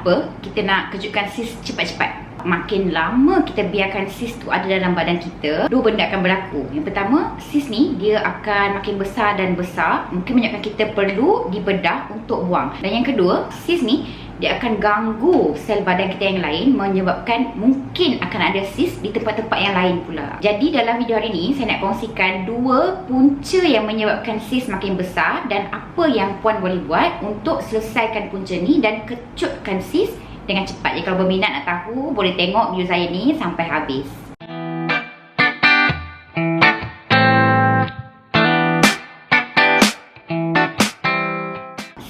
kenapa kita nak kejutkan sis cepat-cepat? Makin lama kita biarkan sis tu ada dalam badan kita, dua benda akan berlaku. Yang pertama, sis ni dia akan makin besar dan besar, mungkin menyebabkan kita perlu dibedah untuk buang. Dan yang kedua, sis ni dia akan ganggu sel badan kita yang lain, menyebabkan mungkin akan ada sis di tempat-tempat yang lain pula. Jadi dalam video hari ni saya nak kongsikan dua punca yang menyebabkan sis makin besar dan apa yang puan boleh buat untuk selesaikan punca ni dan kecutkan sis dengan cepat. Jadi kalau berminat nak tahu, boleh tengok video saya ni sampai habis.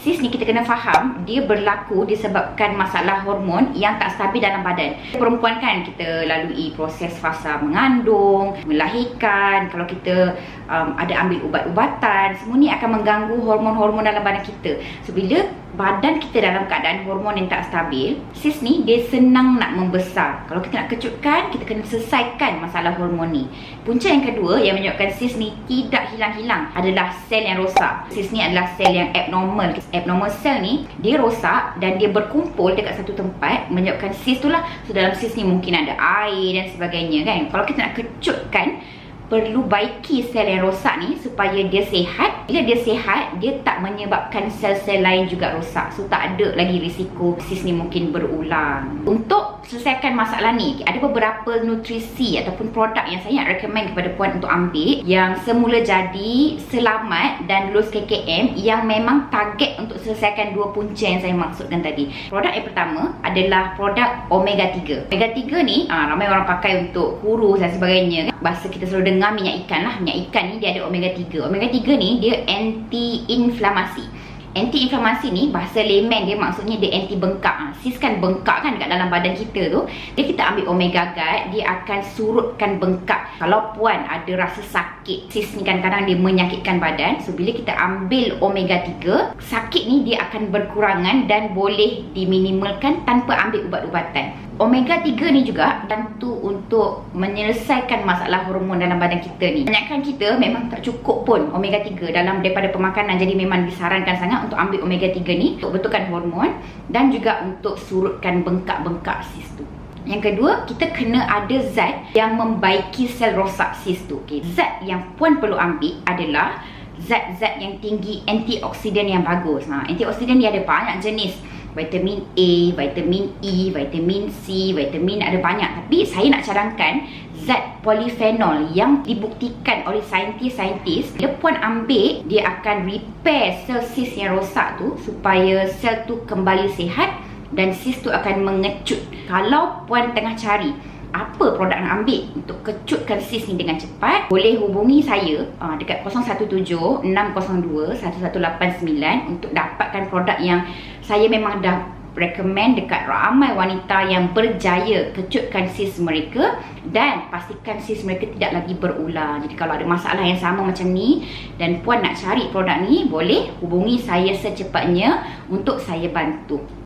Sis ni kita kena faham, dia berlaku disebabkan masalah hormon yang tak stabil dalam badan. Perempuan kan kita lalui proses fasa mengandung, melahirkan, kalau kita ada ambil ubat-ubatan, semua ni akan mengganggu hormon-hormon dalam badan kita. So bila badan kita dalam keadaan hormon yang tak stabil, sis ni dia senang nak membesar. Kalau kita nak kecutkan, kita kena selesaikan masalah hormon ni. Punca yang kedua yang menyebabkan sis ni tidak hilang-hilang adalah sel yang rosak. Sis ni adalah sel yang abnormal. Abnormal sel ni dia rosak dan dia berkumpul dekat satu tempat, menyebabkan sis tu lah. So dalam sis ni mungkin ada air dan sebagainya kan. Kalau kita nak kecutkan, perlu baiki sel yang rosak ni supaya dia sihat. Bila dia sihat, dia tak menyebabkan sel-sel lain juga rosak. So tak ada lagi risiko sis ni mungkin berulang. Untuk selesaikan masalah ni, ada beberapa nutrisi ataupun produk yang saya nak recommend kepada puan untuk ambil, yang semula jadi, selamat dan lulus KKM, yang memang target untuk selesaikan dua punca yang saya maksudkan tadi. Produk yang pertama adalah produk Omega 3. Omega 3 ni ramai orang pakai untuk kurus dan sebagainya. Bahasa kita selalu dengar minyak ikan lah. Minyak ikan ni dia ada omega 3. Omega 3 ni dia anti-inflamasi. Anti-inflamasi ni bahasa layman dia maksudnya dia anti bengkak. Sis kan bengkak kan dekat dalam badan kita tu. Dia kita ambil omega guard, dia akan surutkan bengkak. Kalau puan ada rasa sakit, sis ni kadang-kadang dia menyakitkan badan. So bila kita ambil omega 3, sakit ni dia akan berkurangan dan boleh diminimalkan tanpa ambil ubat-ubatan. Omega 3 ni juga bantu untuk menyelesaikan masalah hormon dalam badan kita ni. Kebanyakan kita memang tak cukup pun omega 3 dalam daripada pemakanan. Jadi memang disarankan sangat untuk ambil omega 3 ni untuk betulkan hormon dan juga untuk surutkan bengkak-bengkak sis tu. Yang kedua, kita kena ada zat yang membaiki sel rosak sis tu. Zat yang puan perlu ambil adalah zat-zat yang tinggi antioksidan yang bagus. Antioksidan dia ada banyak jenis. Vitamin A, vitamin E, vitamin C, vitamin ada banyak. Tapi saya nak cadangkan zat polifenol yang dibuktikan oleh saintis-saintis. Bila puan ambil, dia akan repair sel sis yang rosak tu supaya sel tu kembali sihat dan sis tu akan mengecut. Kalau puan tengah cari apa produk nak ambil untuk kecutkan sis ni dengan cepat, boleh hubungi saya dekat 017-602-1189 untuk dapatkan produk yang saya memang dah recommend dekat ramai wanita yang berjaya kecutkan sis mereka dan pastikan sis mereka tidak lagi berulang. Jadi kalau ada masalah yang sama macam ni dan puan nak cari produk ni, boleh hubungi saya secepatnya untuk saya bantu.